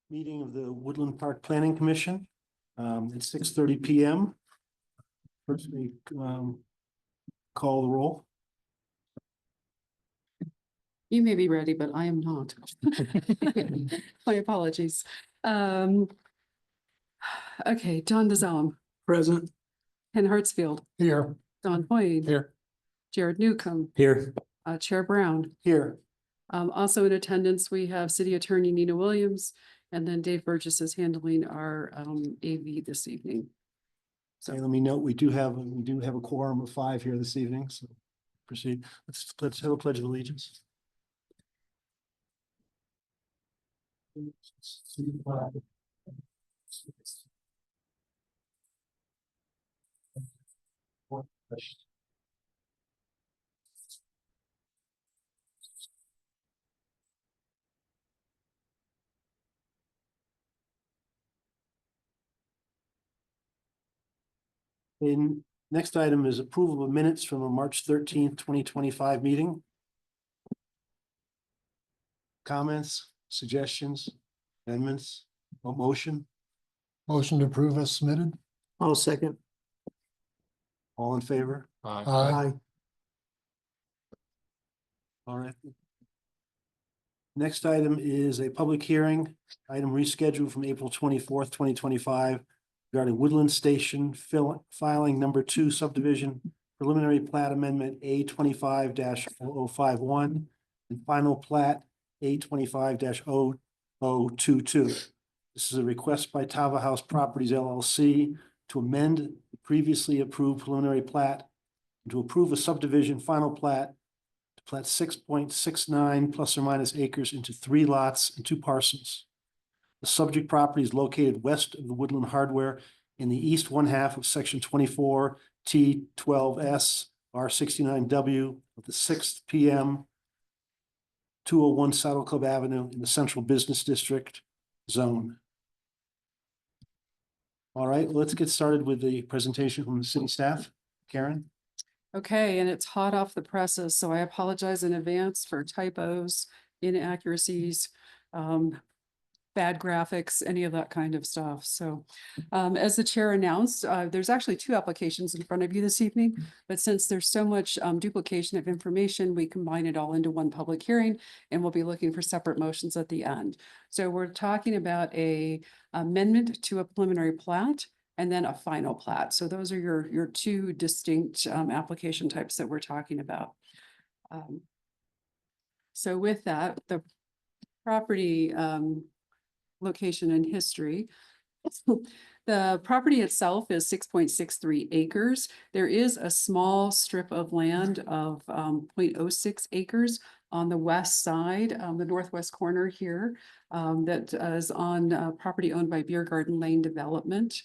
meeting of the Woodland Park Planning Commission at 6:30 PM. First, we call the roll. You may be ready, but I am not. My apologies. Okay, John DeZalm, Present. Ken Hartsfield, Here. Don Hoyne, Here. Jared Newcomb, Here. Chair Brown. Here. Also in attendance, we have City Attorney Nina Williams, and then Dave Burgess is handling our AV this evening. So let me note, we do have a quorum of 5 here this evening, so proceed. Let's have a pledge of allegiance. The next item is approval of minutes from a March 13th, 2025 meeting. Comments, suggestions, amendments, a motion? Motion to approve as submitted. I'll second. All in favor? Aye. All right. Next item is a public hearing, item rescheduled from April 24th, 2025 regarding Woodland Station filing number 2 subdivision preliminary plat amendment A 25-0051 and final plat A 25-0022. This is a request by Tava House Properties LLC to amend the previously approved preliminary plat and to approve a subdivision final plat to plat 6.69 plus or minus acres into 3 lots and 2 parcels. The subject property is located west of the Woodland Hardware in the east 1/2 of section 24 T12S R69W of the 6th PM 201 Saddle Club Avenue in the Central Business District zone. All right, let's get started with the presentation from the city staff. Karen? Okay, and it's hot off the presses, so I apologize in advance for typos, inaccuracies, bad graphics, any of that kind of stuff. So as the chair announced, there's actually 2 applications in front of you this evening, but since there's so much duplication of information, we combine it all into one public hearing, and we'll be looking for separate motions at the end. So we're talking about a amendment to a preliminary plat and then a final plat. So those are your 2 distinct application types that we're talking about. So with that, the property location and history. The property itself is 6.63 acres. There is a small strip of land of 0.06 acres on the west side, the northwest corner here, that is on property owned by Beer Garden Lane Development.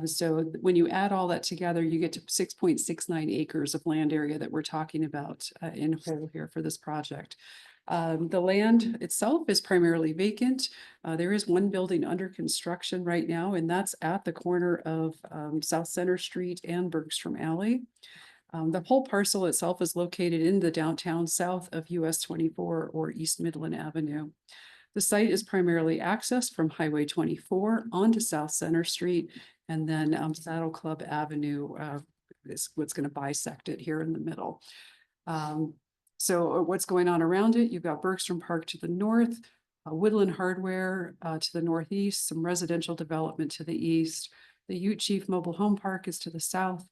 So when you add all that together, you get to 6.69 acres of land area that we're talking about in whole here for this project. The land itself is primarily vacant. There is 1 building under construction right now, and that's at the corner of South Center Street and Bergstrom Alley. The whole parcel itself is located in the downtown south of US 24 or East Midland Avenue. The site is primarily accessed from Highway 24 onto South Center Street, and then Saddle Club Avenue is what's going to bisect it here in the middle. So what's going on around it? You've got Bergstrom Park to the north, Woodland Hardware to the northeast, some residential development to the east. The Ute Chief Mobile Home Park is to the south.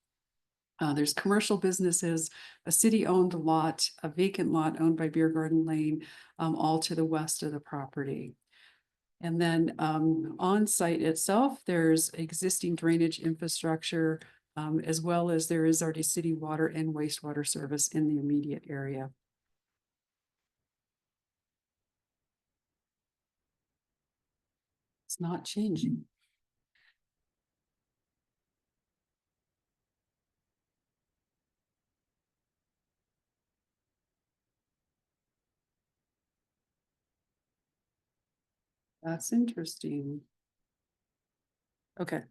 There's commercial businesses, a city-owned lot, a vacant lot owned by Beer Garden Lane, all to the west of the property. And then on site itself, there's existing drainage infrastructure, as well as there is already city water and wastewater service in the immediate area. It's not changing. That's interesting. Okay.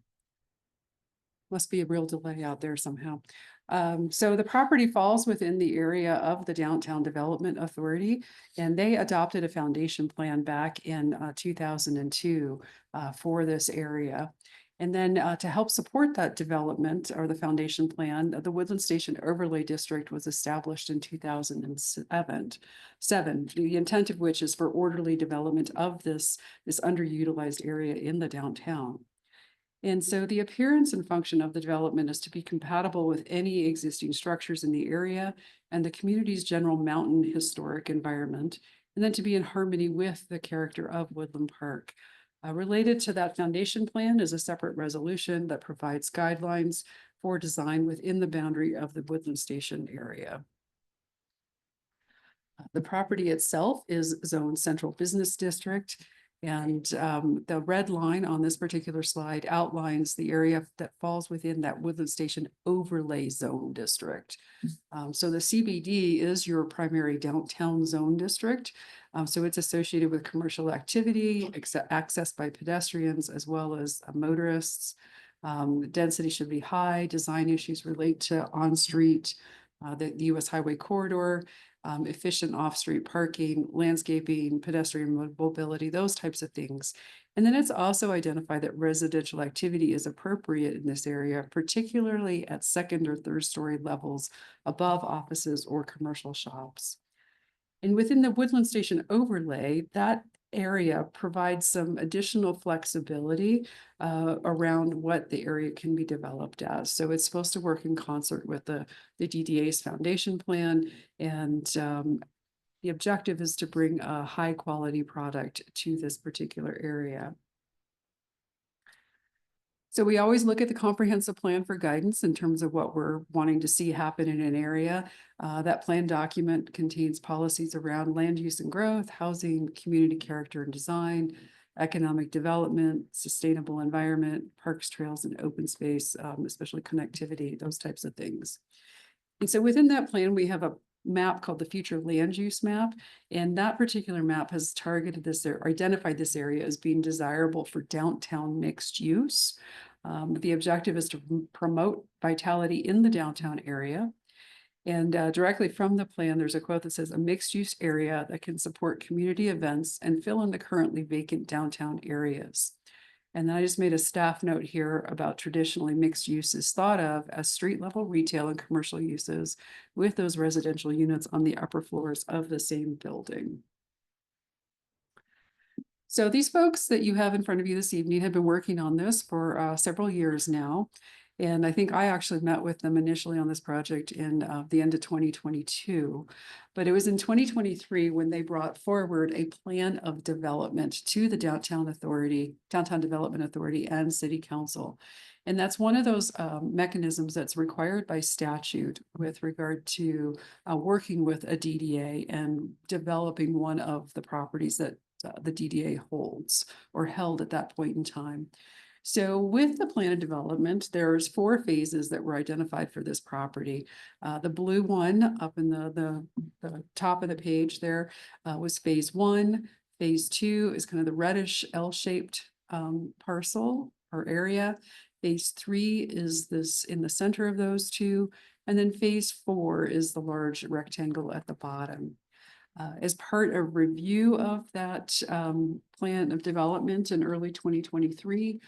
Must be a real delay out there somehow. So the property falls within the area of the Downtown Development Authority, and they adopted a foundation plan back in 2002 for this area. And then to help support that development or the foundation plan, the Woodland Station Overlay District was established in 2007. The intent of which is for orderly development of this underutilized area in the downtown. And so the appearance and function of the development is to be compatible with any existing structures in the area and the community's general mountain historic environment, and then to be in harmony with the character of Woodland Park. Related to that foundation plan is a separate resolution that provides guidelines for design within the boundary of the Woodland Station area. The property itself is Zone Central Business District. And the red line on this particular slide outlines the area that falls within that Woodland Station Overlay Zone District. So the CBD is your primary downtown zone district. So it's associated with commercial activity, accessed by pedestrians as well as motorists. Density should be high. Design issues relate to on-street, the US highway corridor, efficient off-street parking, landscaping, pedestrian mobility, those types of things. And then it's also identified that residential activity is appropriate in this area, particularly at second or third story levels above offices or commercial shops. And within the Woodland Station overlay, that area provides some additional flexibility around what the area can be developed as. So it's supposed to work in concert with the DDA's foundation plan, and the objective is to bring a high quality product to this particular area. So we always look at the comprehensive plan for guidance in terms of what we're wanting to see happen in an area. That plan document contains policies around land use and growth, housing, community character and design, economic development, sustainable environment, parks, trails, and open space, especially connectivity, those types of things. And so within that plan, we have a map called the future land use map. And that particular map has targeted this or identified this area as being desirable for downtown mixed use. The objective is to promote vitality in the downtown area. And directly from the plan, there's a quote that says a mixed use area that can support community events and fill in the currently vacant downtown areas. And then I just made a staff note here about traditionally mixed use is thought of as street level retail and commercial uses with those residential units on the upper floors of the same building. So these folks that you have in front of you this evening have been working on this for several years now. And I think I actually met with them initially on this project in the end of 2022. But it was in 2023 when they brought forward a plan of development to the Downtown Development Authority and City Council. And that's one of those mechanisms that's required by statute with regard to working with a DDA and developing one of the properties that the DDA holds or held at that point in time. So with the plan of development, there's 4 phases that were identified for this property. The blue one up in the top of the page there was phase 1. Phase 2 is kind of the reddish L-shaped parcel or area. Phase 3 is this in the center of those two. And then phase 4 is the large rectangle at the bottom. As part of review of that plan of development in early 2023,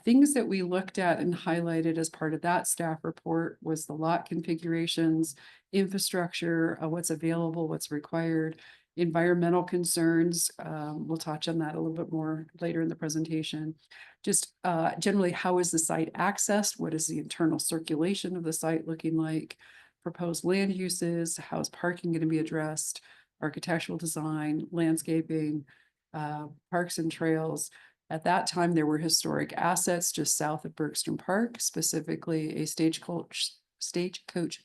things that we looked at and highlighted as part of that staff report was the lot configurations, infrastructure, what's available, what's required, environmental concerns. We'll touch on that a little bit more later in the presentation. Just generally, how is the site accessed? What is the internal circulation of the site looking like? Proposed land uses, how is parking going to be addressed? Architectural design, landscaping, parks and trails. At that time, there were historic assets just south of Bergstrom Park, specifically a stagecoach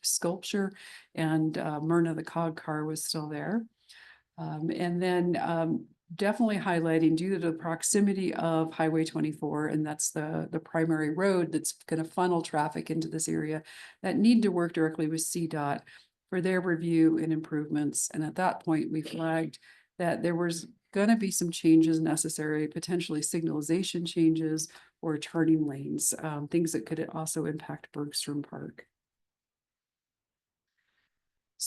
sculpture, and Myrna the cog car was still there. And then definitely highlighting due to the proximity of Highway 24, and that's the primary road that's going to funnel traffic into this area, that need to work directly with CDOT for their review and improvements. And at that point, we flagged that there was going to be some changes necessary, potentially signalization changes or turning lanes, things that could also impact Bergstrom Park.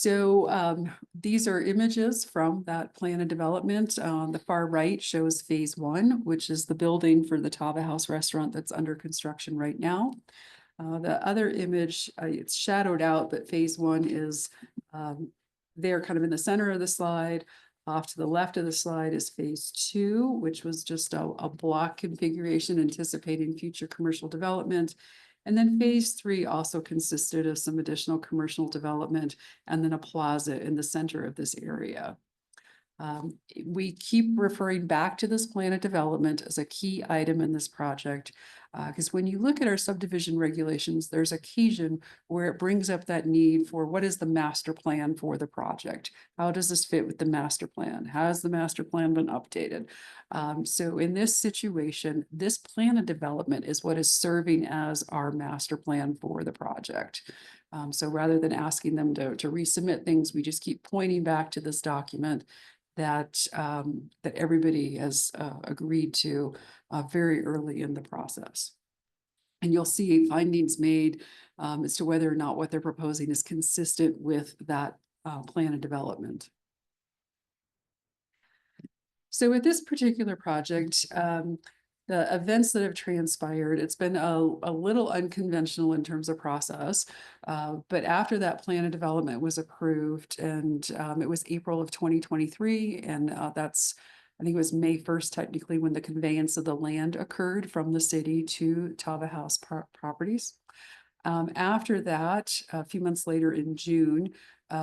So these are images from that plan of development. On the far right shows phase one, which is the building for the Tava House restaurant that's under construction right now. The other image, it's shadowed out, but phase one is there kind of in the center of the slide. Off to the left of the slide is phase two, which was just a block configuration anticipating future commercial development. And then phase three also consisted of some additional commercial development and then a plaza in the center of this area. We keep referring back to this plan of development as a key item in this project. Because when you look at our subdivision regulations, there's occasion where it brings up that need for what is the master plan for the project? How does this fit with the master plan? Has the master plan been updated? So in this situation, this plan of development is what is serving as our master plan for the project. So rather than asking them to resubmit things, we just keep pointing back to this document that that everybody has agreed to very early in the process. And you'll see findings made as to whether or not what they're proposing is consistent with that plan of development. So with this particular project, the events that have transpired, it's been a little unconventional in terms of process. But after that plan of development was approved and it was April of 2023, and I think it was May 1st, technically, when the conveyance of the land occurred from the city to Tava House Properties. After that, a few months later in June,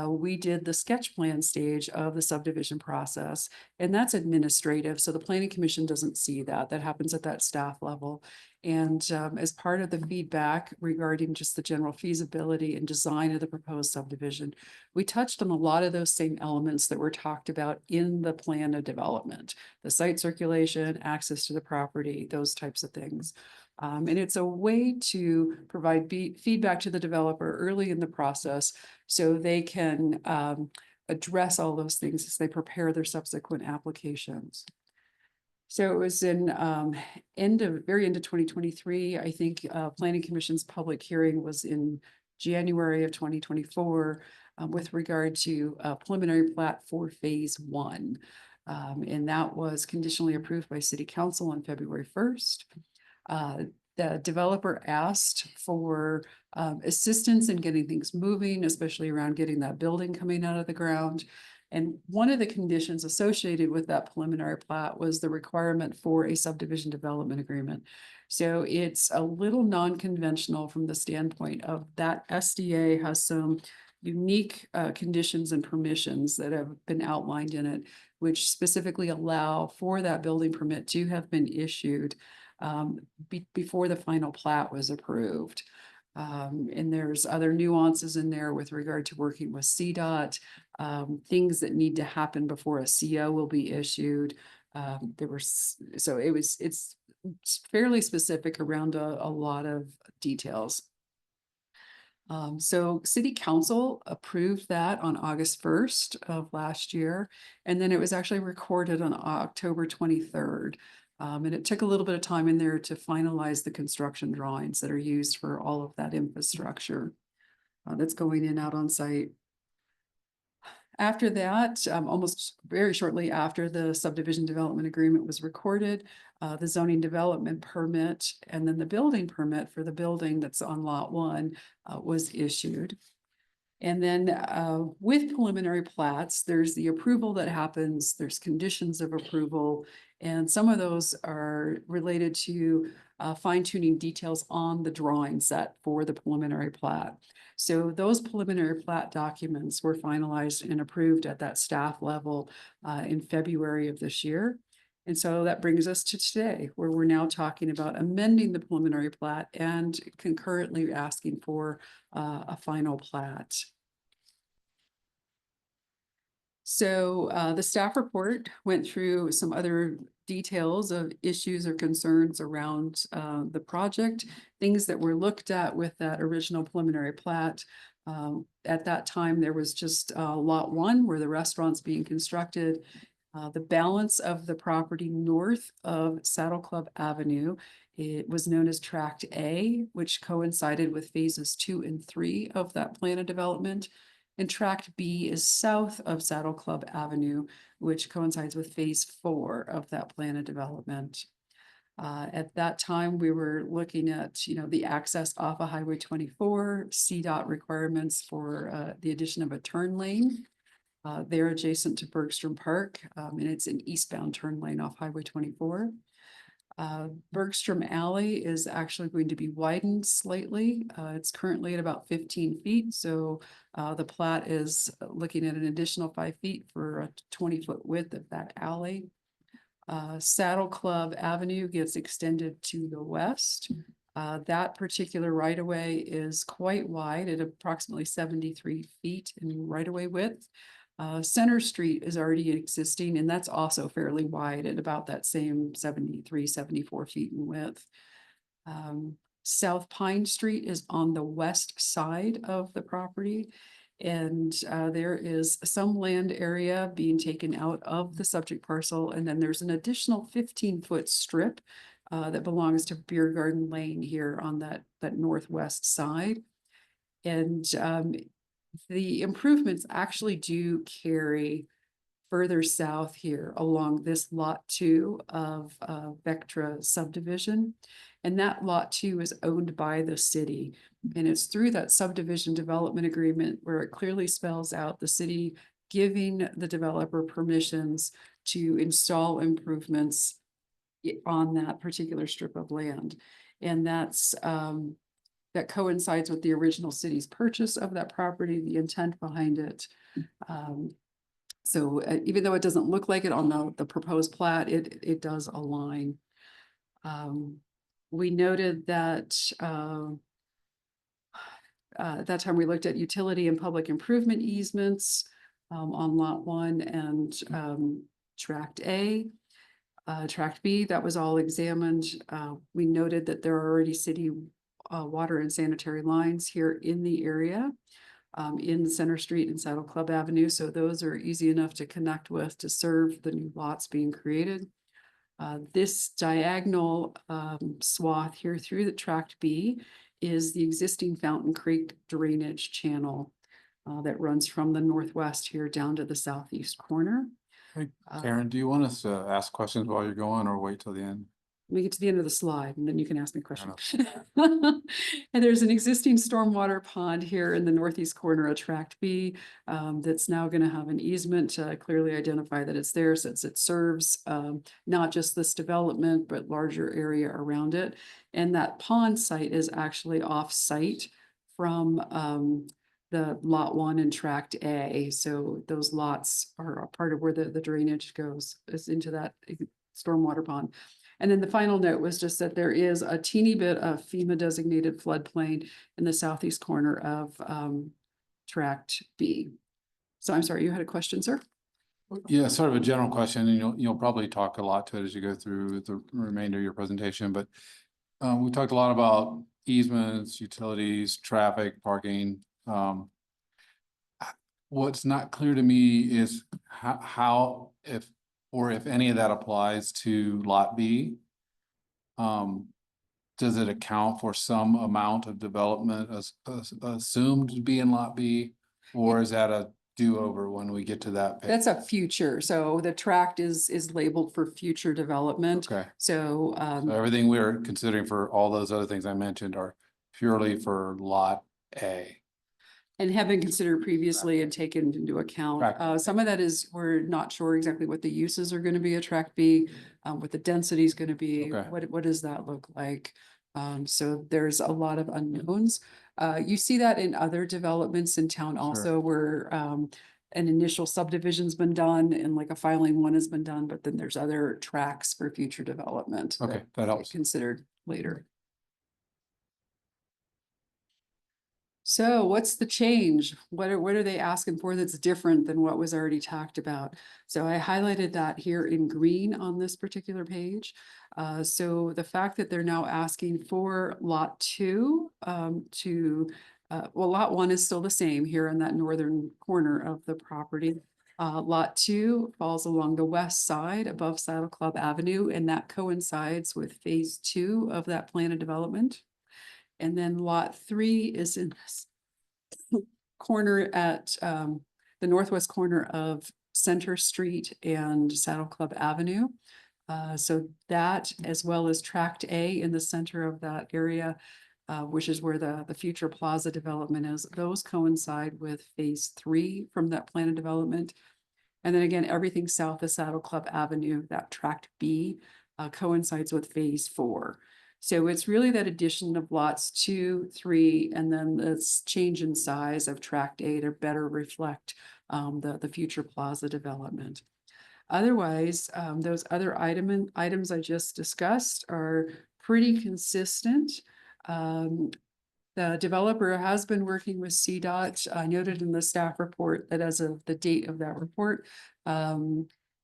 we did the sketch plan stage of the subdivision process, and that's administrative. So the planning commission doesn't see that. That happens at that staff level. And as part of the feedback regarding just the general feasibility and design of the proposed subdivision, we touched on a lot of those same elements that were talked about in the plan of development, the site circulation, access to the property, those types of things. And it's a way to provide feedback to the developer early in the process so they can address all those things as they prepare their subsequent applications. So it was in very end of 2023. I think Planning Commission's public hearing was in January of 2024 with regard to a preliminary plat for phase one. And that was conditionally approved by City Council on February 1st. The developer asked for assistance in getting things moving, especially around getting that building coming out of the ground. And one of the conditions associated with that preliminary plat was the requirement for a subdivision development agreement. So it's a little non-conventional from the standpoint of that SDA has some unique conditions and permissions that have been outlined in it, which specifically allow for that building permit to have been issued before the final plat was approved. And there's other nuances in there with regard to working with CDOT, things that need to happen before a CO will be issued. It's fairly specific around a lot of details. So City Council approved that on August 1st of last year, and then it was actually recorded on October 23rd. And it took a little bit of time in there to finalize the construction drawings that are used for all of that infrastructure that's going in out on site. After that, almost very shortly after the subdivision development agreement was recorded, the zoning development permit and then the building permit for the building that's on lot one was issued. And then with preliminary plats, there's the approval that happens, there's conditions of approval, and some of those are related to fine-tuning details on the drawing set for the preliminary plat. So those preliminary plat documents were finalized and approved at that staff level in February of this year. And so that brings us to today, where we're now talking about amending the preliminary plat and concurrently asking for a final plat. So the staff report went through some other details of issues or concerns around the project, things that were looked at with that original preliminary plat. At that time, there was just lot one where the restaurant's being constructed. The balance of the property north of Saddle Club Avenue, it was known as Tract A, which coincided with phases 2 and 3 of that plan of development. And tract B is south of Saddle Club Avenue, which coincides with phase 4 of that plan of development. At that time, we were looking at, the access off of Highway 24, CDOT requirements for the addition of a turn lane. They're adjacent to Bergstrom Park, and it's an eastbound turn lane off Highway 24. Bergstrom Alley is actually going to be widened slightly. It's currently at about 15 feet, so the plat is looking at an additional 5 feet for a 20-foot width of that alley. Saddle Club Avenue gets extended to the west. That particular right-of-way is quite wide at approximately 73 feet in right-of-way width. Center Street is already existing, and that's also fairly wide at about that same 73, 74 feet in width. South Pine Street is on the west side of the property. And there is some land area being taken out of the subject parcel. And then there's an additional 15-foot strip that belongs to Beer Garden Lane here on that northwest side. And the improvements actually do carry further south here along this lot 2 of Vectra subdivision. And that lot 2 is owned by the city. And it's through that subdivision development agreement where it clearly spells out the city giving the developer permissions to install improvements on that particular strip of land. And that's that coincides with the original city's purchase of that property, the intent behind it. So even though it doesn't look like it on the proposed plat, it does align. We noted that at that time we looked at utility and public improvement easements on lot 1 and tract A. Tract B, that was all examined. We noted that there are already city water and sanitary lines here in the area, in Center Street and Saddle Club Avenue. So those are easy enough to connect with to serve the new lots being created. This diagonal swath here through the tract B is the existing Fountain Creek drainage channel that runs from the northwest here down to the southeast corner. Hey, Karen, do you want us to ask questions while you're going or wait till the end? Let me get to the end of the slide and then you can ask me Fair questions. And there's an existing stormwater pond here in the northeast corner of tract B that's now going to have an easement to clearly identify that it's there, since it serves not just this development, but larger area around it. And that pond site is actually off-site from the lot 1 and tract A. So those lots are a part of where the drainage goes, is into that stormwater pond. And then the final note was just that there is a teeny bit of FEMA designated floodplain in the southeast corner of tract B. So I'm sorry, you had a question, sir? Yeah, sort of a general question, and you'll probably talk a lot to it as you go through the remainder of your presentation, but we talked a lot about easements, utilities, traffic, parking. What's not clear to me is how if any of that applies to lot B. Does it account for some amount of development assumed to be in lot B? Or is that a do-over when we get to that page? That's a future. So the tract is labeled for future development. Okay, So so everything we're considering for all those other things I mentioned are purely for lot A. and have been considered previously and taken into account. Right. Some of that is, we're not sure exactly what the uses are going to be at tract B, what the density is going to be, Okay. what does that look like? So there's a lot of unknowns. You see that in other developments in town also, where an initial subdivision's been done and like a filing 1 has been done, but then there's other tracks for future development. Okay, that get helps. considered later. So what's the change? What are they asking for that's different than what was already talked about? So I highlighted that here in green on this particular page. So the fact that they're now asking for lot 2 well, lot 1 is still the same here in that northern corner of the property. Lot 2 falls along the west side above Saddle Club Avenue, and that coincides with phase 2 of that plan of development. And then lot 3 is in this corner at the northwest corner of Center Street and Saddle Club Avenue. So that, as well as Tract A in the center of that area, which is where the future plaza development is, those coincide with phase 3 from that plan of development. And then again, everything south of Saddle Club Avenue, that Tract B, coincides with phase 4. So it's really that addition of lots 2, 3, and then this change in size of Tract A to better reflect the future plaza development. Otherwise, those other items I just discussed are pretty consistent. The developer has been working with CDOT. I noted in the staff report that as of the date of that report,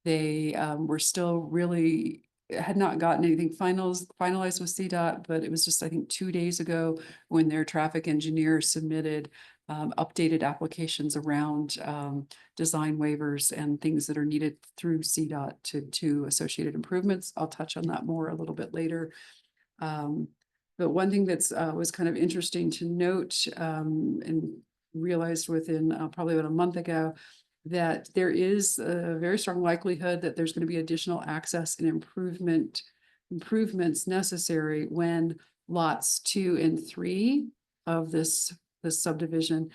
they were still really had not gotten anything finalized with CDOT, but it was just, I think, 2 days ago when their traffic engineer submitted updated applications around design waivers and things that are needed through CDOT to associated improvements. I'll touch on that more a little bit later. But one thing that's was kind of interesting to note and realized within probably about a month ago, that there is a very strong likelihood that there's going to be additional access and improvements necessary when lots 2 and 3 of this subdivision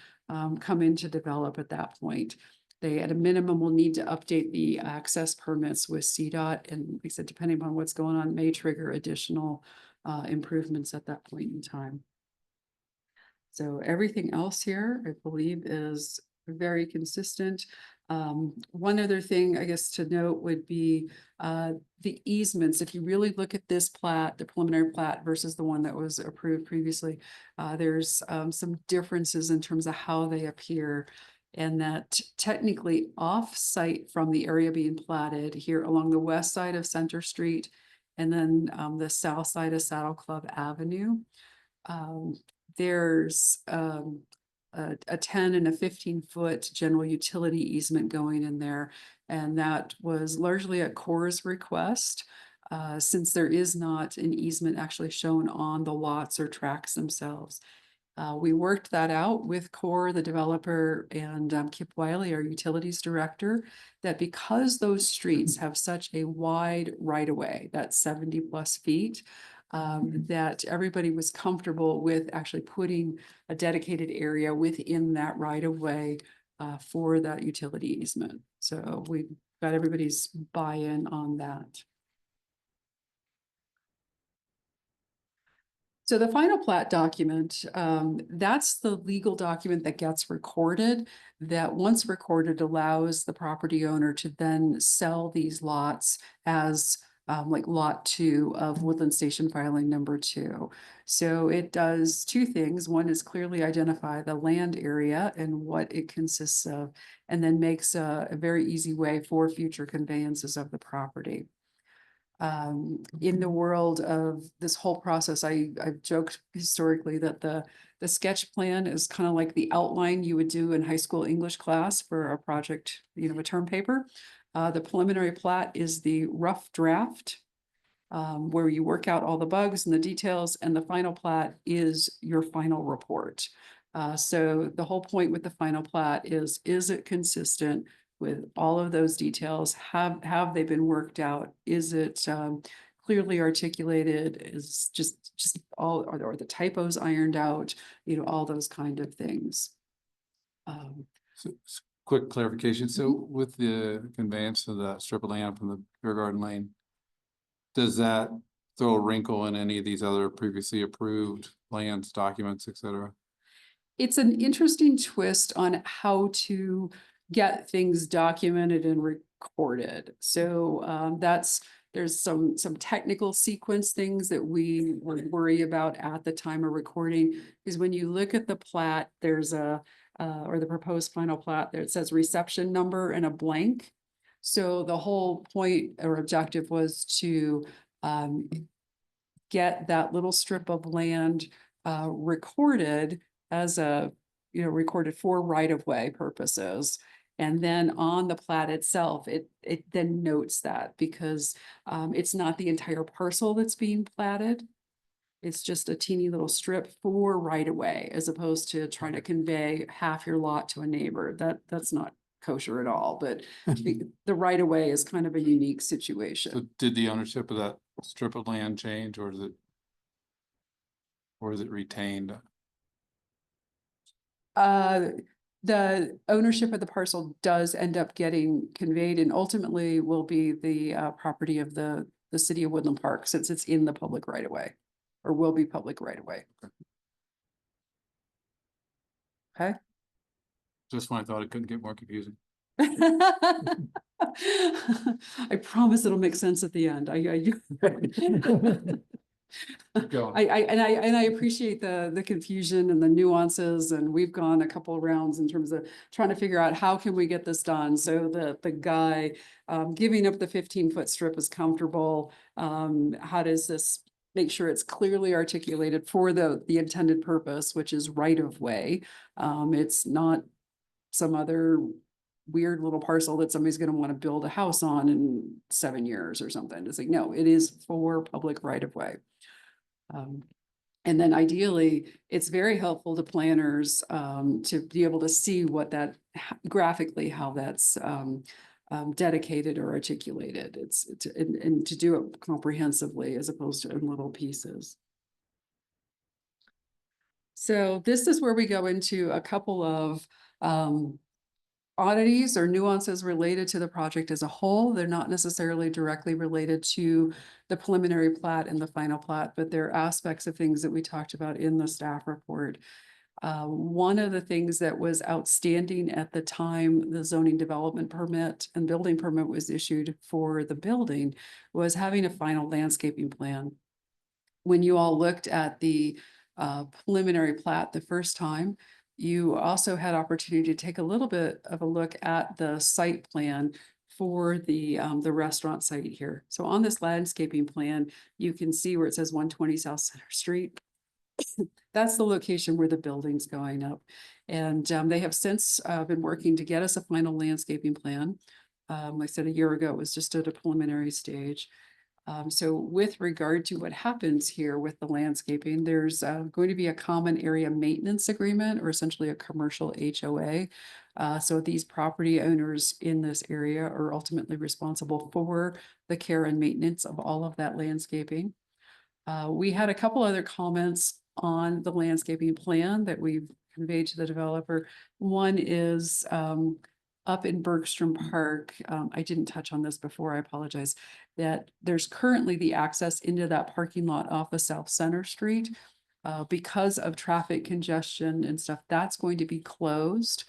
come in to develop at that point. They, at a minimum, will need to update the access permits with CDOT, and like I said, depending on what's going on, may trigger additional improvements at that point in time. So everything else here, I believe, is very consistent. One other thing, I guess, to note would be the easements. If you really look at this plat, the preliminary plat versus the one that was approved previously, there's some differences in terms of how they appear. And that technically off-site from the area being platted here along the west side of Center Street and then the south side of Saddle Club Avenue, there's a 10 and a 15-foot general utility easement going in there. And that was largely at Corps' request, since there is not an easement actually shown on the lots or tracks themselves. We worked that out with Corps, the developer, and Kip Wiley, our utilities director, that because those streets have such a wide right-of-way, that's 70+ feet, that everybody was comfortable with actually putting a dedicated area within that right-of-way for that utility easement. So we got everybody's buy-in on that. So the final plat document, that's the legal document that gets recorded, that once recorded allows the property owner to then sell these lots as like lot 2 of Woodland Station filing number 2. So it does 2 things. One is clearly identify the land area and what it consists of, and then makes a very easy way for future conveyances of the property. In the world of this whole process, I've joked historically that the sketch plan is kind of like the outline you would do in high school English class for a project, a term paper. The preliminary plat is the rough draft, where you work out all the bugs and the details, and the final plat is your final report. So the whole point with the final plat is it consistent with all of those details? Have they been worked out? Is it clearly articulated? Is just all, are the typos ironed out? All those kind of things. Quick clarification. So with the conveyance of that strip of land from the Beer Garden Lane, does that throw a wrinkle in any of these other previously approved plans, documents, etc.? It's an interesting twist on how to get things documented and recorded. So there's some technical sequence things that we would worry about at the time of recording, because when you look at the plat, there's or the proposed final plat there, it says reception number and a blank. So the whole point or objective was to get that little strip of land recorded as recorded for right-of-way purposes. And then on the plat itself, it then notes that, because it's not the entire parcel that's being platted. It's just a teeny little strip for right of way as opposed to trying to convey half your lot to a neighbor. That's not kosher at all, but the right of way is kind of a unique So situation. did the ownership of that strip of land change or is it retained? The ownership of the parcel does end up getting conveyed and ultimately will be the property of the city of Woodland Park, since it's in the public right of way. Or will be public right of way. Okay. Just when I thought it couldn't get more confusing. I promise it'll make sense at the end. Keep going. I appreciate the confusion and the nuances, and we've gone a couple of rounds in terms of trying to figure out how can we get this done so that the guy giving up the 15-foot strip is comfortable. How does this make sure it's clearly articulated for the intended purpose, which is right of way. It's not some other weird little parcel that somebody's gonna want to build a house on in 7 years or something. It's like, no, it is for public right of way. And then ideally, it's very helpful to planners to be able to see what that graphically, how that's dedicated or articulated. And to do it comprehensively as opposed to in little pieces. So this is where we go into a couple of oddities or nuances related to the project as a whole. They're not necessarily directly related to the preliminary plat and the final plat, but they're aspects of things that we talked about in the staff report. One of the things that was outstanding at the time the zoning development permit and building permit was issued for the building was having a final landscaping plan. When you all looked at the preliminary plat the first time, you also had opportunity to take a little bit of a look at the site plan for the restaurant site here. So on this landscaping plan, you can see where it says 120 South Center Street. That's the location where the building's going up. And they have since been working to get us a final landscaping plan. Like I said, a year ago, it was just at a preliminary stage. So with regard to what happens here with the landscaping, there's going to be a common area maintenance agreement or essentially a commercial HOA. So these property owners in this area are ultimately responsible for the care and maintenance of all of that landscaping. We had a couple other comments on the landscaping plan that we've conveyed to the developer. One is up in Bergstrom Park. I didn't touch on this before, I apologize, that there's currently the access into that parking lot off of South Center Street. Because of traffic congestion and stuff, that's going to be closed.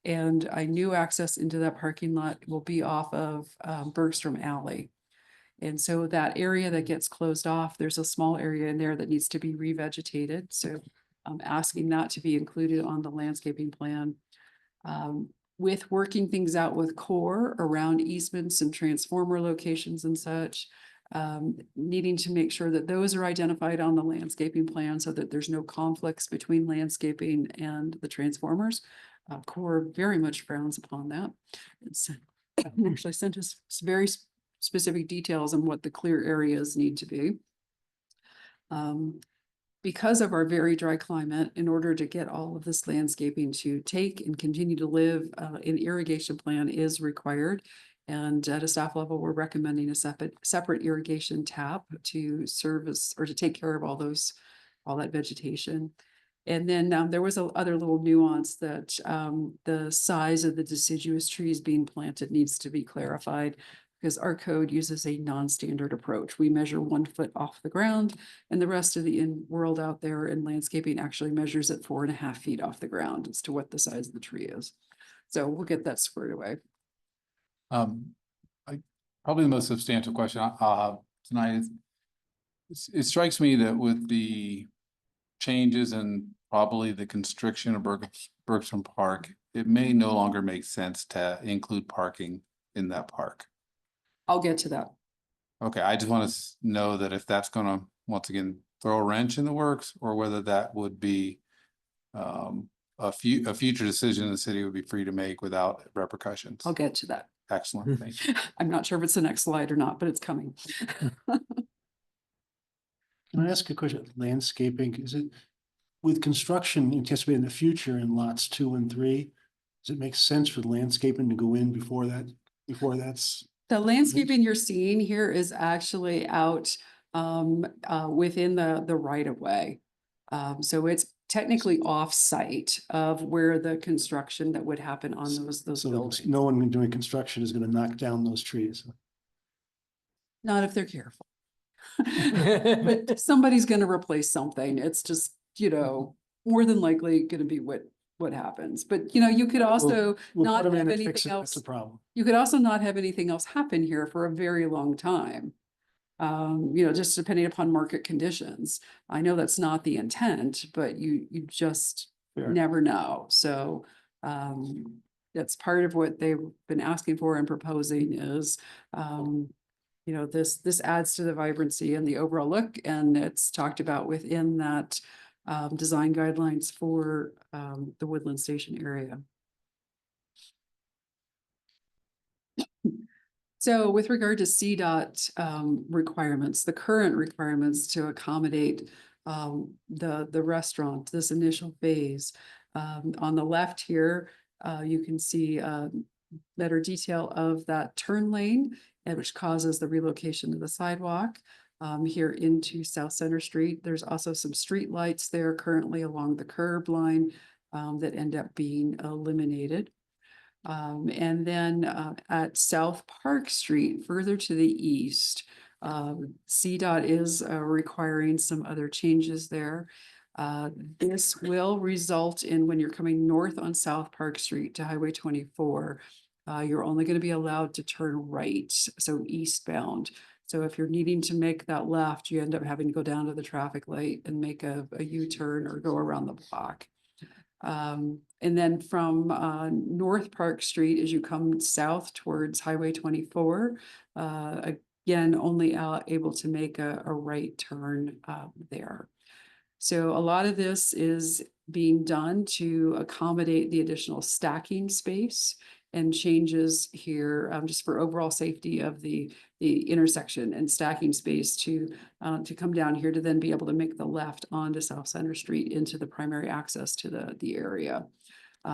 And a new access into that parking lot will be off of Bergstrom Alley. And so that area that gets closed off, there's a small area in there that needs to be revegetated. So I'm asking that to be included on the landscaping plan. With working things out with CORE around easements and transformer locations and such, needing to make sure that those are identified on the landscaping plan so that there's no conflicts between landscaping and the transformers. CORE very much frowns upon that. It's actually sent us very specific details on what the clear areas need to be. Because of our very dry climate, in order to get all of this landscaping to take and continue to live, an irrigation plan is required. And at a staff level, we're recommending a separate irrigation tap to service or to take care of all that vegetation. And then there was a other little nuance that the size of the deciduous trees being planted needs to be clarified, because our code uses a non-standard approach. We measure 1 foot off the ground, and the rest of the world out there in landscaping actually measures it 4.5 feet off the ground as to what the size of the tree is. So we'll get that squared away. Probably the most substantial question tonight is, it strikes me that with the changes and probably the constriction of Bergstrom Park, it may no longer make sense to include parking in that park. I'll get to that. Okay, I just want to know that if that's gonna, once again, throw a wrench in the works, or whether that would be a future decision the city would be free to make without repercussions. I'll get to that. Excellent, thank you. I'm not sure if it's the next slide or not, but it's coming. Can I ask a question? Landscaping, is it with construction anticipated in the future in lots 2 and 3? Does it make sense for the landscaping to go in before that's? The landscaping you're seeing here is actually out within the right of way. So it's technically off-site of where the construction that would happen on those So buildings. no one doing construction is gonna knock down those trees. Not if they're careful. But somebody's gonna replace something. It's just, more than likely gonna be what happens. But, you could also We'll not put them in have and fix anything it, that's else. a problem. You could also not have anything else happen here for a very long time. Just depending upon market conditions. I know that's not the intent, but you just Fair. never know. So, that's part of what they've been asking for and proposing is, this adds to the vibrancy and the overall look, and it's talked about within that design guidelines for the Woodland Station area. So with regard to CDOT requirements, the current requirements to accommodate the restaurant, this initial phase. On the left here, you can see better detail of that turn lane, which causes the relocation of the sidewalk here into South Center Street. There's also some street lights there currently along the curb line that end up being eliminated. And then at South Park Street, further to the east, CDOT is requiring some other changes there. This will result in when you're coming north on South Park Street to Highway 24, you're only going to be allowed to turn right, so eastbound. So if you're needing to make that left, you end up having to go down to the traffic light and make a U-turn or go around the block. And then from North Park Street, as you come south towards Highway 24, again, only able to make a right turn there. So a lot of this is being done to accommodate the additional stacking space and changes here just for overall safety of the intersection and stacking space to come down here to then be able to make the left onto South Center Street into the primary access to the area.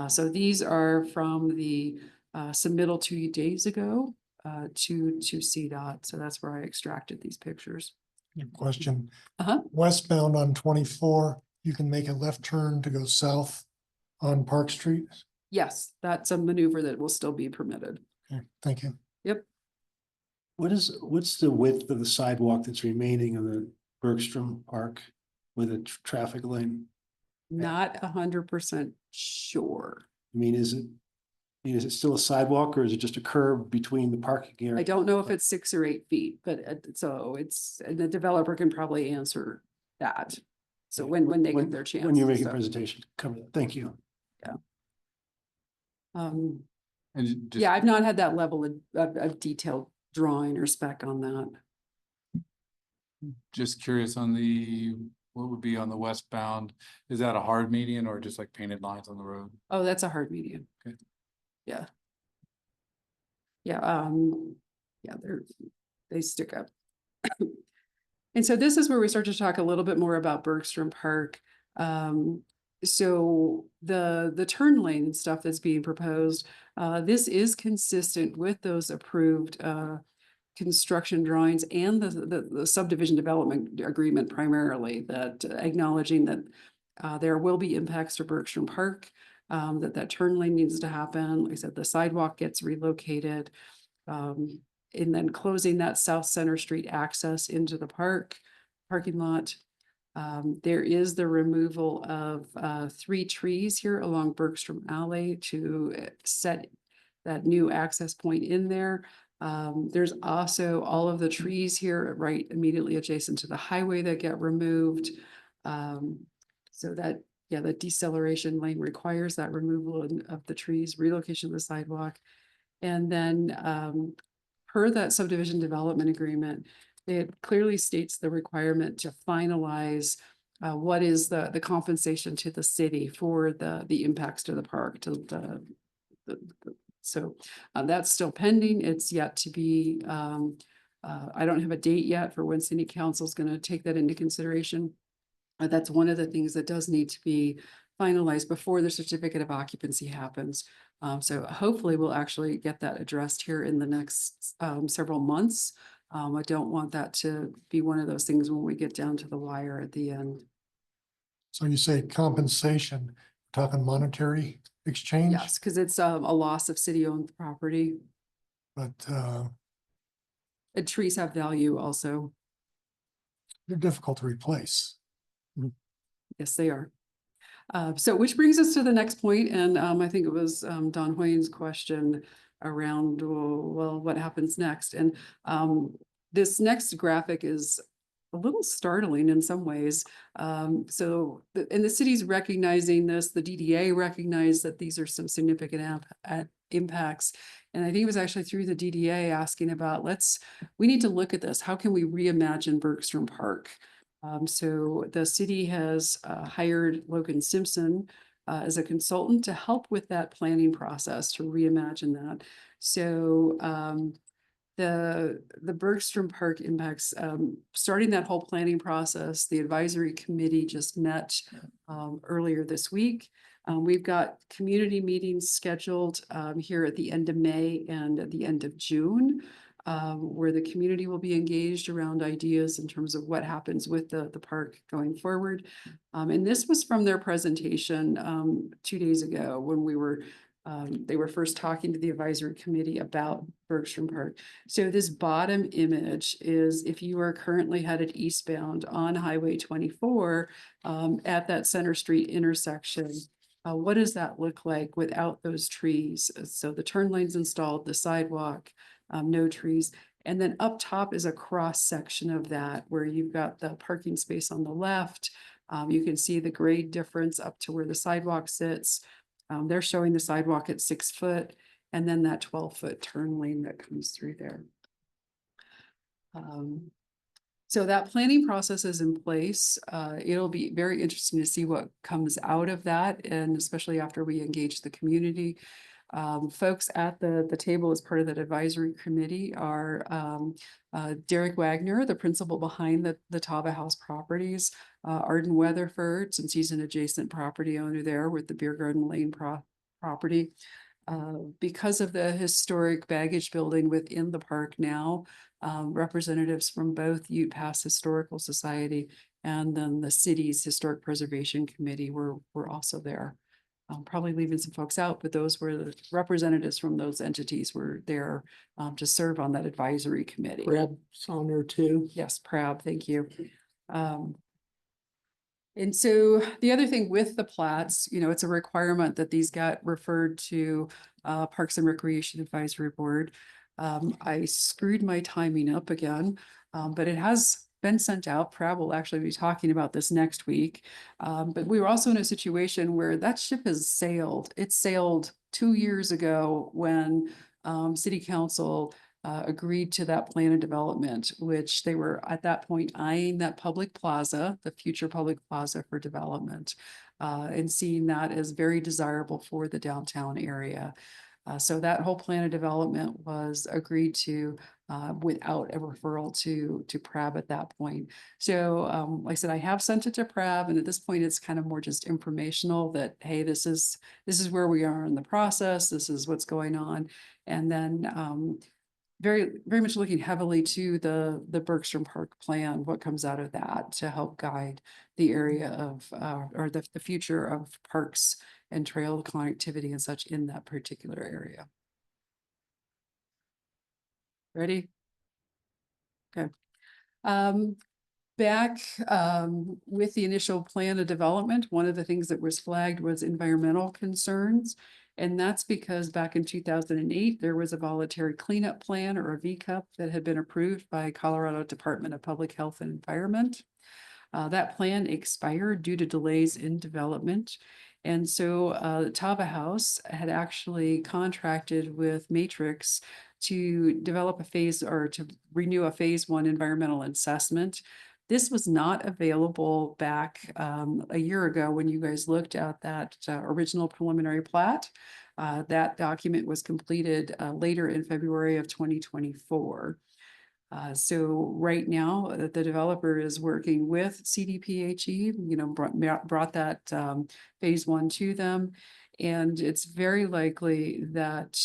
So these are from the submittal 2 days ago to CDOT. So that's where I extracted these pictures. Question. Uh-huh. Westbound on 24, you can make a left turn to go south on Park Street. Yes, that's a maneuver that will still be permitted. Okay, thank you. Yep. What's the width of the sidewalk that's remaining in the Bergstrom Park with a traffic lane? Not 100% sure. I mean, is it still a sidewalk or is it just a curb between the parking area? I don't know if it's 6 or 8 feet, but and the developer can probably answer that. So when they get their chance. When you're making a so, presentation, cover that. Thank you. And just, Yeah, I've not had that level of detailed drawing or spec on that. just curious on what would be on the westbound? Is that a hard median or just like painted lines on the road? Oh, that's a hard median. Okay. Yeah. Yeah, yeah, they stick up. And so this is where we start to talk a little bit more about Bergstrom Park. So the turn lane and stuff that's being proposed, this is consistent with those approved construction drawings and the subdivision development agreement primarily, that acknowledging that there will be impacts to Bergstrom Park, that turn lane needs to happen. Like I said, the sidewalk gets relocated, and then closing that South Center Street access into the parking lot. There is the removal of 3 trees here along Bergstrom Alley to set that new access point in there. There's also all of the trees here right immediately adjacent to the highway that get removed. So that, yeah, the deceleration lane requires that removal of the trees, relocation of the sidewalk. And then per that subdivision development agreement, it clearly states the requirement to finalize what is the compensation to the city for the impacts to the park, so that's still pending. It's yet to be I don't have a date yet for when city council is going to take that into consideration. That's one of the things that does need to be finalized before the certificate of occupancy happens. So hopefully we'll actually get that addressed here in the next several months. I don't want that to be one of those things when we get down to the wire at the end. So you say compensation, talking monetary exchange? Yes, because it's a loss of city-owned property. But And trees have value also. they're difficult to replace. Yes, they are. So which brings us to the next point, and I think it was Don Hoyne's question around, well, what happens next? And this next graphic is a little startling in some ways. And the city's recognizing this, the DDA recognized that these are some significant impacts. And I think it was actually through the DDA asking about, we need to look at this. How can we reimagine Bergstrom Park? So the city has hired Logan Simpson as a consultant to help with that planning process to reimagine that. So the Bergstrom Park impacts, starting that whole planning process, the advisory committee just met earlier this week. We've got community meetings scheduled here at the end of May and at the end of June. Where the community will be engaged around ideas in terms of what happens with the park going forward. And this was from their presentation 2 days ago when they were first talking to the advisory committee about Bergstrom Park. So this bottom image is if you are currently headed eastbound on Highway 24 at that Center Street intersection. What does that look like without those trees? So the turn lane's installed, the sidewalk, no trees. And then up top is a cross section of that where you've got the parking space on the left. You can see the grade difference up to where the sidewalk sits. They're showing the sidewalk at 6 foot and then that 12-foot turn lane that comes through there. So that planning process is in place. It'll be very interesting to see what comes out of that, and especially after we engage the community. Folks at the table as part of that advisory committee are Derek Wagner, the principal behind the Tava House properties, Arden Weatherford, since he's an adjacent property owner there with the Beer Garden Lane property. Because of the historic baggage building within the park now, representatives from both Ute Pass Historical Society and then the city's Historic Preservation Committee were also there. Probably leaving some folks out, but those were the representatives from those entities were there to serve on that advisory committee. Prab's on there too. Yes, Prab, thank you. And so the other thing with the plats, it's a requirement that these got referred to Parks and Recreation Advisory Board. I screwed my timing up again, but it has been sent out. Prab will actually be talking about this next week. But we were also in a situation where that ship has sailed. It sailed 2 years ago when City Council agreed to that plan of development, which they were at that point eyeing that public plaza, the future public plaza for development, and seeing that as very desirable for the downtown area. So that whole plan of development was agreed to without a referral to Prab at that point. So like I said, I have sent it to Prab, and at this point it's kind of more just informational that, hey, this is where we are in the process, this is what's going on. And then very, very much looking heavily to the Bergstrom Park plan, what comes out of that to help guide the area of, or the future of parks and trail connectivity and such in that particular area. Ready? Okay. Back with the initial plan of development, one of the things that was flagged was environmental concerns. And that's because back in 2008, there was a voluntary cleanup plan, or a VCUP, that had been approved by Colorado Department of Public Health and Environment. That plan expired due to delays in development. And so Tava House had actually contracted with Matrix to develop a phase, or to renew a phase 1 environmental assessment. This was not available back a year ago when you guys looked at that original preliminary plat. That document was completed later in February of 2024. So right now, the developer is working with CDPHE, brought that phase one to them. And it's very likely that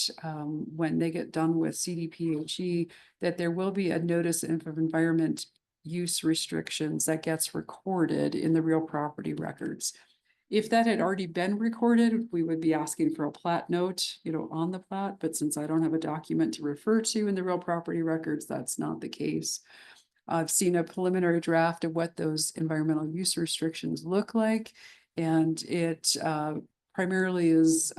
when they get done with CDPHE, that there will be a notice of environment use restrictions that gets recorded in the real property records. If that had already been recorded, we would be asking for a plat note, on the plat, but since I don't have a document to refer to in the real property records, that's not the case. I've seen a preliminary draft of what those environmental use restrictions look like, and it primarily is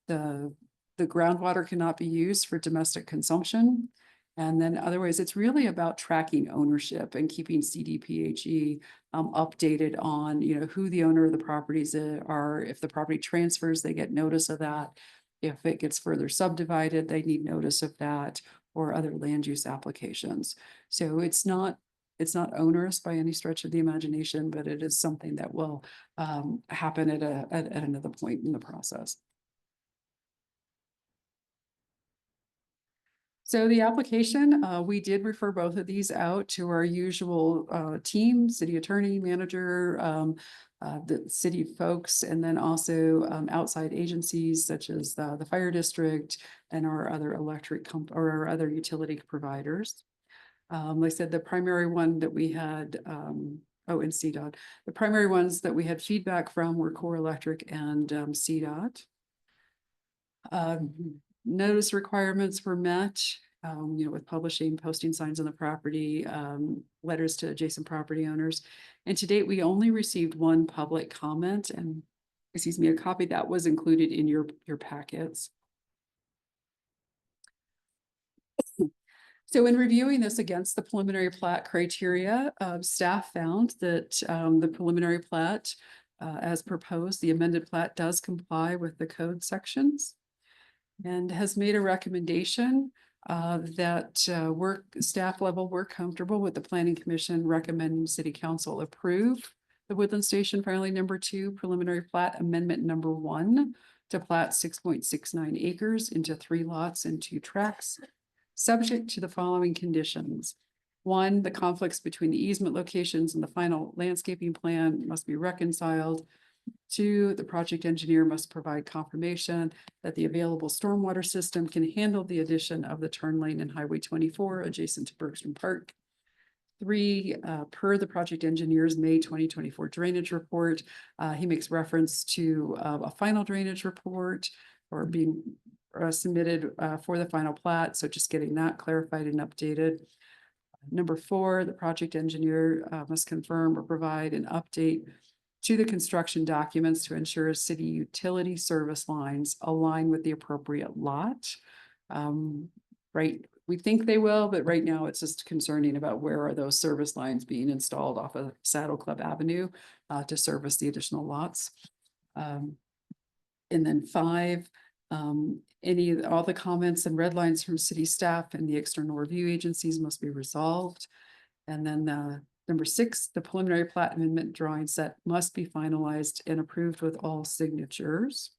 the groundwater cannot be used for domestic consumption. And then otherwise, it's really about tracking ownership and keeping CDPHE updated on, who the owner of the properties are. If the property transfers, they get notice of that. If it gets further subdivided, they need notice of that, or other land use applications. So it's not onerous by any stretch of the imagination, but it is something that will happen at another point in the process. So the application, we did refer both of these out to our usual team, city attorney, manager, the city folks, and then also outside agencies such as the fire district and our other or our other utility providers. Like I said, the primary one that we had, and CDOT, the primary ones that we had feedback from were Core Electric and CDOT. Notice requirements were met, with posting signs on the property, letters to adjacent property owners. And to date, we only received one public comment and, a copy that was included in your packets. So in reviewing this against the preliminary plat criteria, staff found that the preliminary plat, as proposed, the amended plat does comply with the code sections, and has made a recommendation that staff level were comfortable with the Planning Commission recommending City Council approve the Woodland Station filing number 2 preliminary plat amendment number 1 to plat 6.69 acres into 3 lots and 2 tracts, subject to the following conditions. 1, the conflicts between the easement locations and the final landscaping plan must be reconciled. 2, the project engineer must provide confirmation that the available stormwater system can handle the addition of the turn lane in Highway 24 adjacent to Bergstrom Park. 3, per the project engineer's May 2024 drainage report, he makes reference to a final drainage report or being submitted for the final plat. So just getting that clarified and updated. Number 4, the project engineer must confirm or provide an update to the construction documents to ensure city utility service lines align with the appropriate lot. Right, we think they will, but right now it's just concerning about where are those service lines being installed off of Saddle Club Avenue to service the additional lots. And then 5, all the comments and red lines from city staff and the external review agencies must be resolved. And then number 6, the preliminary plat amendment drawing set must be finalized and approved with all signatures.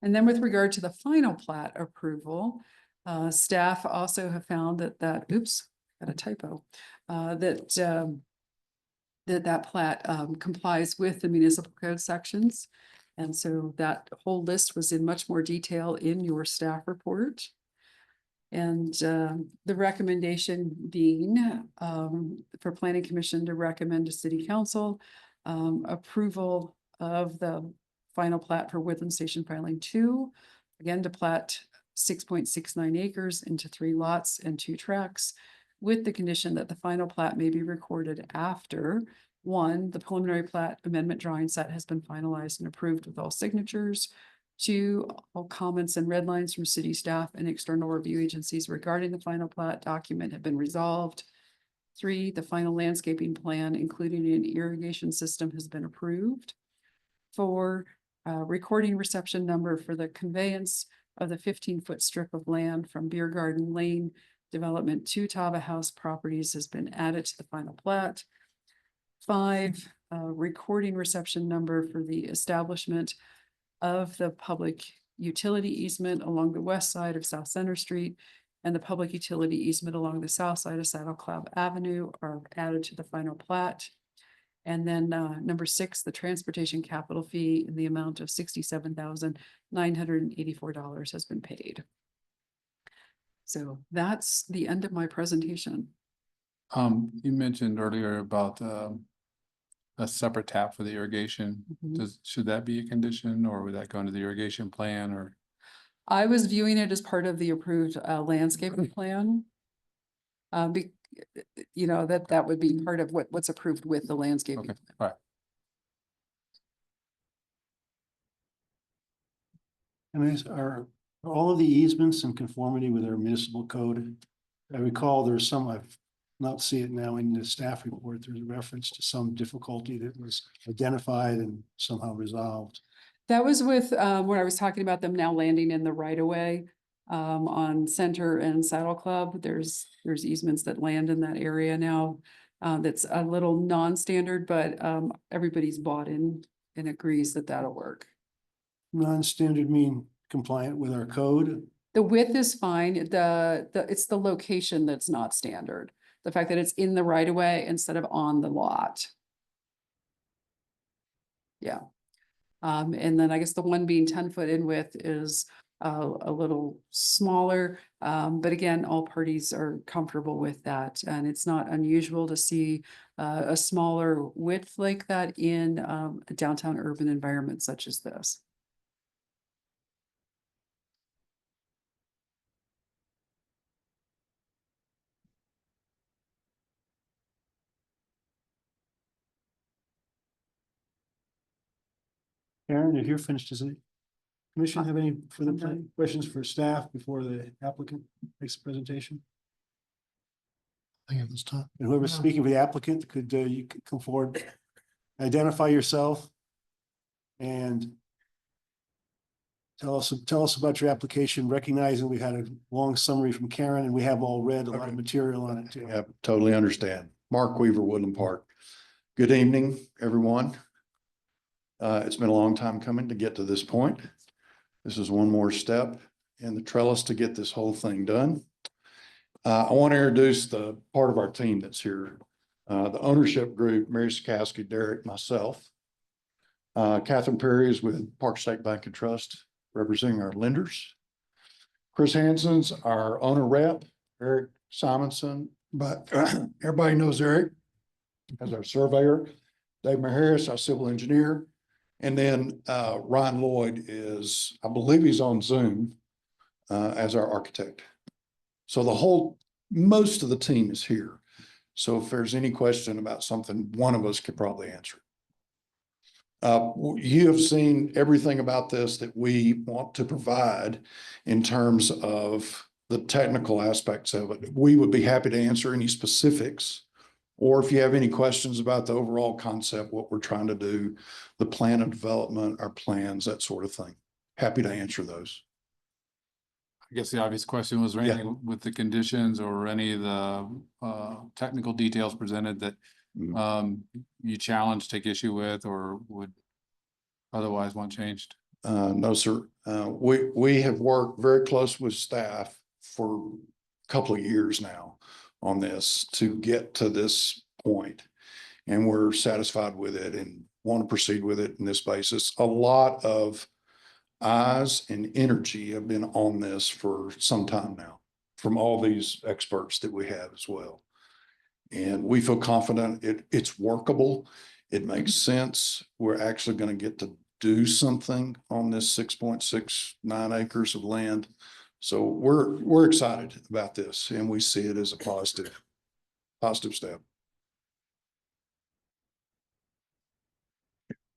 And then with regard to the final plat approval, staff also have found that oops, got a typo, that plat complies with the municipal code sections. And so that whole list was in much more detail in your staff report. And the recommendation being for Planning Commission to recommend to City Council approval of the final plat for Woodland Station filing 2, again to plat 6.69 acres into 3 lots and 2 tracts, with the condition that the final plat may be recorded after 1, the preliminary plat amendment drawing set has been finalized and approved with all signatures. 2, all comments and red lines from city staff and external review agencies regarding the final plat document have been resolved. 3, the final landscaping plan, including an irrigation system, has been approved. 4, recording reception number for the conveyance of the 15-foot strip of land from Beer Garden Lane development to Tava House properties has been added to the final plat. 5, recording reception number for the establishment of the public utility easement along the west side of South Center Street and the public utility easement along the south side of Saddle Cloud Avenue are added to the final plat. And then number 6, the transportation capital fee in the amount of $67,984 has been paid. So that's the end of my presentation. You mentioned earlier about, a separate tap for the irrigation. Mhm. Should that be a condition, or would that go into the irrigation plan, or? I was viewing it as part of the approved landscaping plan. You know, that would be part of what's approved with the landscaping. Okay, all right. And are all of the easements in conformity with our municipal code? I recall there's some, I've not see it now in the staff report, there's a reference to some difficulty that was identified and somehow resolved. That was with when I was talking about them now landing in the right of way on Center and Saddle Club. There's easements that land in that area now. That's a little non-standard, but everybody's bought in and agrees that that'll work. Non-standard mean compliant with our code? The width is fine. It's the location that's not standard. The fact that it's in the right of way instead of on the lot. Yeah. And then I guess the one being 10 foot in width is a little smaller. But again, all parties are comfortable with that. And it's not unusual to see a smaller width like that in a downtown urban environment such as this. Karen, if you're finished, does the commission have any further I'm done. questions for staff before the applicant makes the presentation? I think at this time. And whoever's Yeah. speaking for the applicant, you could come forward, identify yourself and tell us about your application, recognizing we had a long summary from Karen and we have all read a lot of Okay. material on it too. Yeah, totally understand. Mark Weaver, Woodland Park. Good evening, everyone. It's been a long time coming to get to this point. This is one more step in the trellis to get this whole thing done. I want to introduce the part of our team that's here. The ownership group, Mary Sikowski, Derek, myself. Catherine Perry is with Park State Bank and Trust, representing our lenders. Chris Hansen's our owner rep, Eric Simonson, but everybody knows Eric as our surveyor. Dave Maharis, our civil engineer. And then Ryan Lloyd is, I believe he's on Zoom as our architect. So most of the team is here. So if there's any question about something, one of us could probably answer. You have seen everything about this that we want to provide in terms of the technical aspects of it. We would be happy to answer any specifics. Or if you have any questions about the overall concept, what we're trying to do, the plan of development, our plans, that sort of thing. Happy to answer those. I guess the obvious question was, there Yeah. anything with the conditions or any of the technical details presented that Mhm. you challenge, take issue with, or would otherwise want changed? No, sir. We have worked very close with staff for a couple of years now on this to get to this point. And we're satisfied with it and want to proceed with it in this basis. A lot of eyes and energy have been on this for some time now from all these experts that we have as well. And we feel confident it's workable. It makes sense. We're actually going to get to do something on this 6.69 acres of land. So we're excited about this and we see it as a positive step.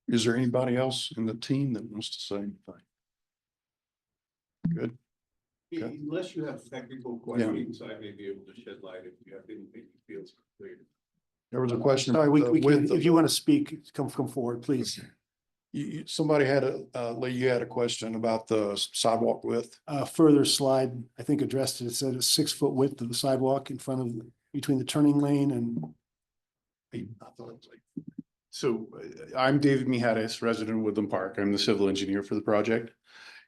Is there anybody else in the team that wants to say anything? Good. Okay. Unless you have technical questions, I may be able to shed light if you have anything you feel is clear. There was a question. Sorry, we can, with if you want to speak, come forward, please. Somebody had Lee, you had a question about the sidewalk width. Further slide, I think addressed it. It said a 6 foot width of the sidewalk in front of, between the turning lane and. So I'm David Mijares, resident of Woodland Park. I'm the civil engineer for the project.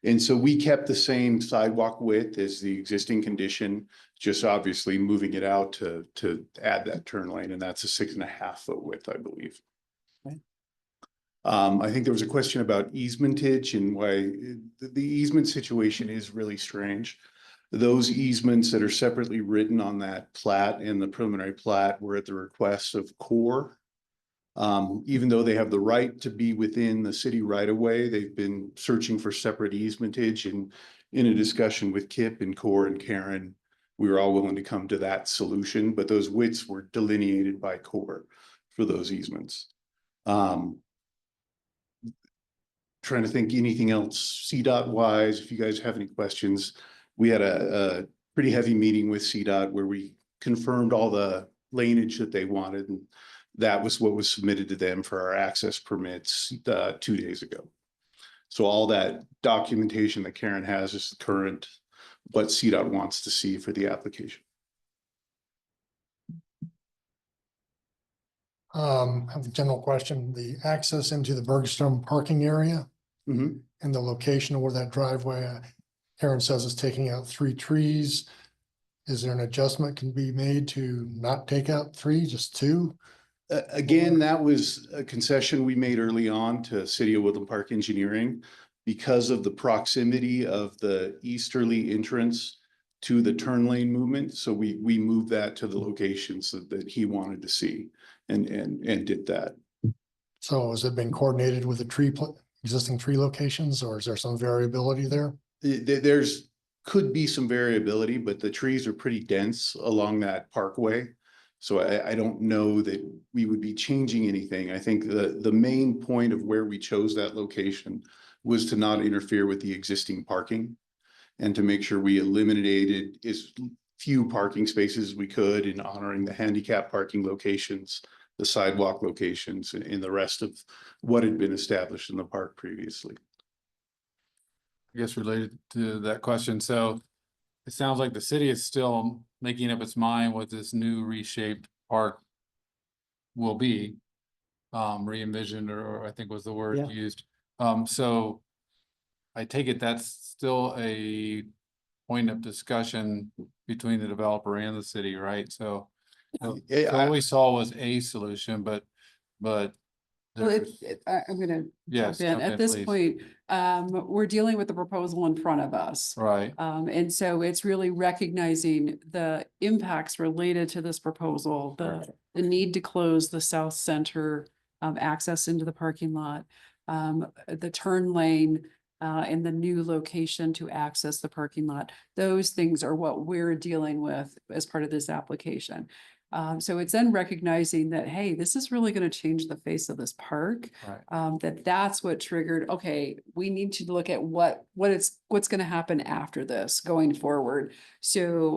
And so we kept the same sidewalk width as the existing condition, just obviously moving it out to add that turn lane, and that's a 6.5 foot width, I believe. Okay. I think there was a question about easementage and why the easement situation is really strange. Those easements that are separately written on that plat and the preliminary plat were at the request of CORE. Even though they have the right to be within the city right of way, they've been searching for separate easementage, and in a discussion with Kip and Core and Karen, we were all willing to come to that solution, but those widths were delineated by Core for those easements. Trying to think anything else CDOT wise, if you guys have any questions. We had a pretty heavy meeting with CDOT where we confirmed all the laneage that they wanted, and that was what was submitted to them for our access permits 2 days ago. So all that documentation that Karen has is the current, what CDOT wants to see for the application. I have a general question, the access into the Bergstrom parking area Mhm. and the location of where that driveway, Karen says is taking out 3 trees. Is there an adjustment can be made to not take out 3, just 2? Again, that was a concession we made early on to City of Woodland Park Engineering because of the proximity of the easterly entrance to the turn lane movement. So we moved that to the locations that he wanted to see and did that. So has it been coordinated with the existing tree locations, or is there some variability there? There's could be some variability, but the trees are pretty dense along that parkway. So I don't know that we would be changing anything. I think the main point of where we chose that location was to not interfere with the existing parking and to make sure we eliminated as few parking spaces as we could in honoring the handicap parking locations, the sidewalk locations, and the rest of what had been established in the park previously. I guess related to that question, so it sounds like the city is still making up its mind what this new reshaped park will be. Re-envisioned, or I think was the word Yeah. used. So I take it that's still a point of discussion between the developer and the city, right? So Yeah, all we saw was a solution, but Well, there's, I'm gonna yes, jump in. jump At in, this please. point, we're dealing with the proposal in front of us. Right, And so it's really recognizing the impacts related to this proposal, the need to close the south center access into the parking lot, the turn lane, and the new location to access the parking lot. Those things are what we're dealing with as part of this application. So it's then recognizing that, hey, this is really going to change the face of this park. right. That's what triggered, okay, we need to look at what's going to happen after this going forward. So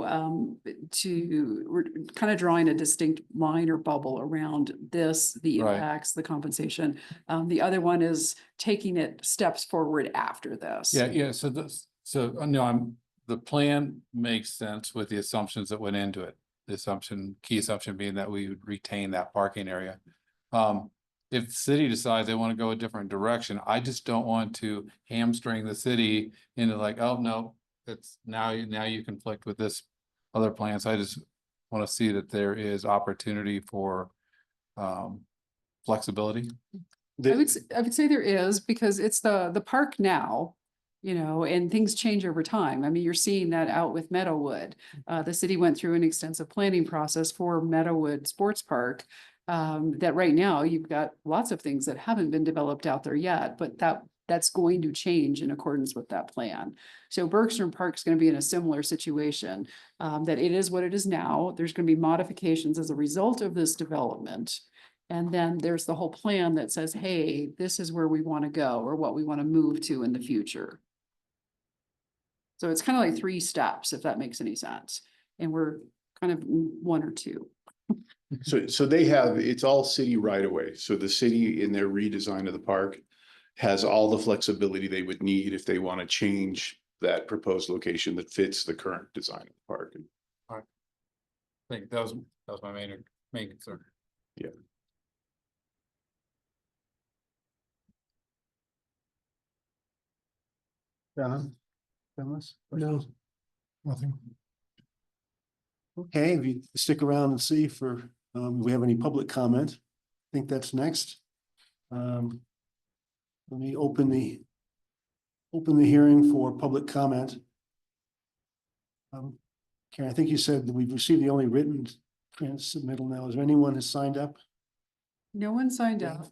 we're kind of drawing a distinct line or bubble around this, the Right. impacts, the compensation. The other one is taking it steps forward after this. Yeah, so no, the plan makes sense with the assumptions that went into it. The key assumption being that we would retain that parking area. If the city decides they want to go a different direction, I just don't want to hamstring the city into like, oh, no, it's now you conflict with this other plan. So I just want to see that there is opportunity for flexibility. I would say there is, because it's the park now, and things change over time. I mean, you're seeing that out with Meadowwood. The city went through an extensive planning process for Meadowwood Sports Park. That right now you've got lots of things that haven't been developed out there yet, but that's going to change in accordance with that plan. So Bergstrom Park's going to be in a similar situation, that it is what it is now. There's going to be modifications as a result of this development. And then there's the whole plan that says, hey, this is where we want to go or what we want to move to in the future. So it's kind of like 3 steps, if that makes any sense. And we're kind of 1 or 2. So they have, it's all city right away. So the city in their redesign of the park has all the flexibility they would need if they want to change that proposed location that fits the current design of the park. I think that was my main concern. Yeah. John? Phyllis? No. Nothing. Okay, if you stick around and see for, if we have any public comment, I think that's next. Let me open the hearing for public comment. Karen, I think you said that we've received the only written transmittal now. Is there anyone who's signed up? No one signed up.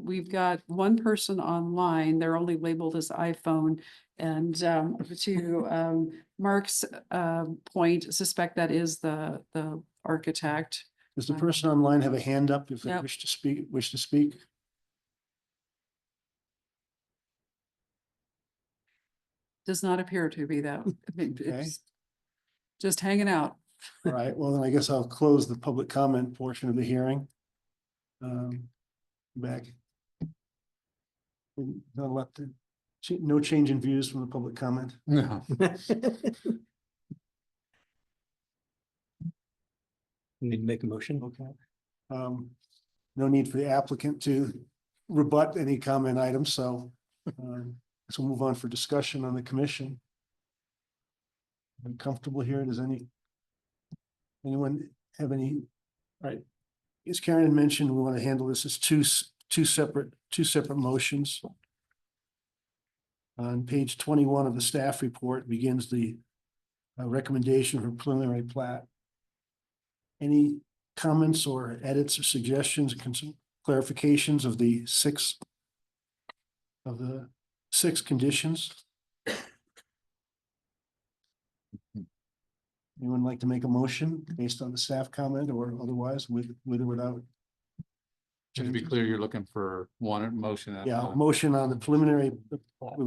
We've got one person online. They're only labeled as iPhone. And to Mark's point, suspect that is the architect. Does the person online have a hand up if they Yep. wish to speak? Does not appear to be that. Okay. It's just hanging out. All right, well, then I guess I'll close the public comment portion of the hearing. Back. No change in views from the public comment. No. Need to make a motion? Okay. No need for the applicant to rebut any comment items, so let's move on for discussion on the commission. I'm comfortable here. Does anyone have any? All right. As Karen had mentioned, we want to handle this as two separate motions. On page 21 of the staff report begins the recommendation for preliminary plat. Any comments or edits or suggestions, clarifications of the six conditions? Anyone like to make a motion based on the staff comment or otherwise with or without? Just to be clear, you're looking for one motion at a Yeah, time. motion on the preliminary, with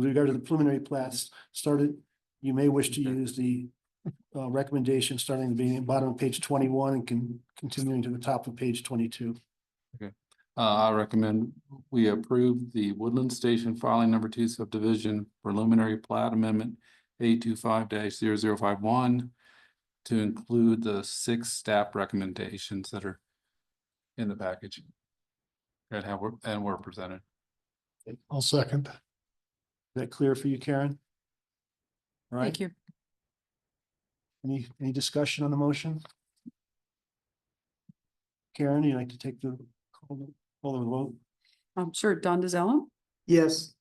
regard to the preliminary plats started, you may wish to use the recommendation starting at the beginning, bottom of page 21 and continuing to the top of page 22. I recommend we approve the Woodland Station filing number 2 subdivision preliminary plat amendment 825-0051 to include the 6 staff recommendations that are in the package and were presented. I'll second. Is that clear for you, Karen? All right, Thank you. any discussion on the motion? Karen, you'd like to take the call the vote? Sure. Don DeZello, Yes.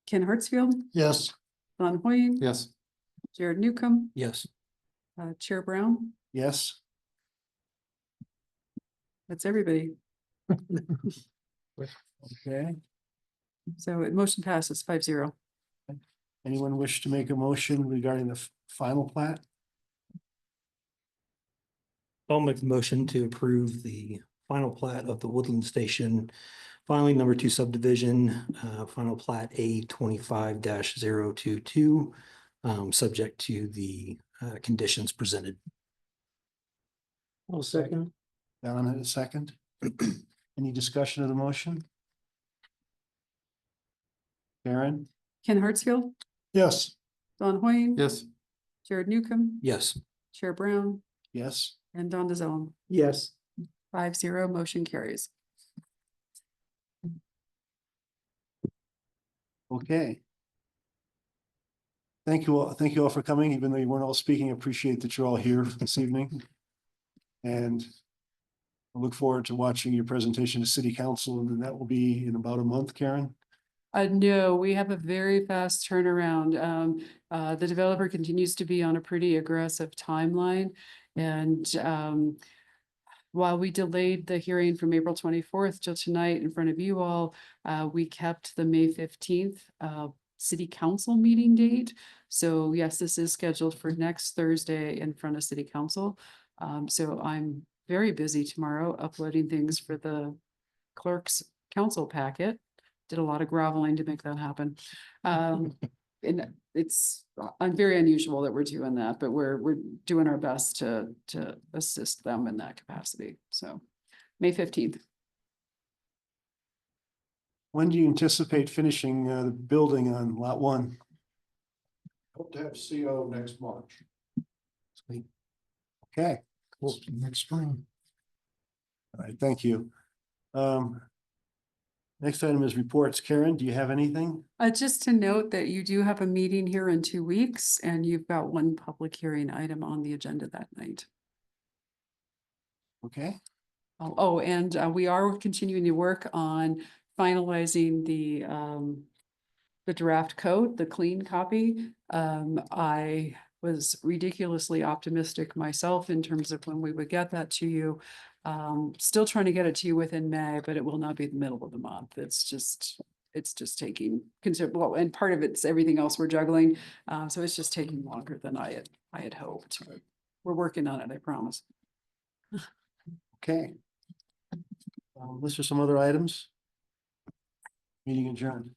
Ken Hartsfield, Yes. Don Hoying. Yes. Jared Newcomb, Yes. Chair Brown. Yes. That's everybody. Okay. So motion passes 5-0. Anyone wish to make a motion regarding the final plat? I'll make the motion to approve the final plat of the Woodland Station, filing number 2 subdivision, final plat A25-022, subject to the conditions presented. I'll second. Don had a second. Any discussion of the motion? Karen? Ken Hartsfield, Yes. Don Hoying. Yes. Jared Newcomb, Yes. Chair Brown, Yes. and Don DeZello. Yes. 5-0, motion carries. Okay. Thank you all for coming, even though you weren't all speaking. I appreciate that you're all here this evening. And I look forward to watching your presentation to City Council, and that will be in about a month, Karen. No, we have a very fast turnaround. The developer continues to be on a pretty aggressive timeline. And while we delayed the hearing from April 24th till tonight in front of you all, we kept the May 15th city council meeting date. So yes, this is scheduled for next Thursday in front of city council. So I'm very busy tomorrow uploading things for the clerk's council packet. Did a lot of groveling to make that happen. And it's very unusual that we're doing that, but we're doing our best to assist them in that capacity. So May 15th. When do you anticipate finishing the building on lot 1? Hope to have CO next March. Sweet. Okay, Cool. Next spring. all right, thank you. Next item is reports. Karen, do you have anything? Just to note that you do have a meeting here in 2 weeks and you've got one public hearing item on the agenda that night. Okay, And we are continuing to work on finalizing the draft code, the clean copy. I was ridiculously optimistic myself in terms of when we would get that to you. Still trying to get it to you within May, but it will not be the middle of the month. It's just taking well, and part of it's everything else we're juggling. So it's just taking longer than I had hoped. We're working on it, I promise. okay. Unless there's some other items? Meeting adjourned.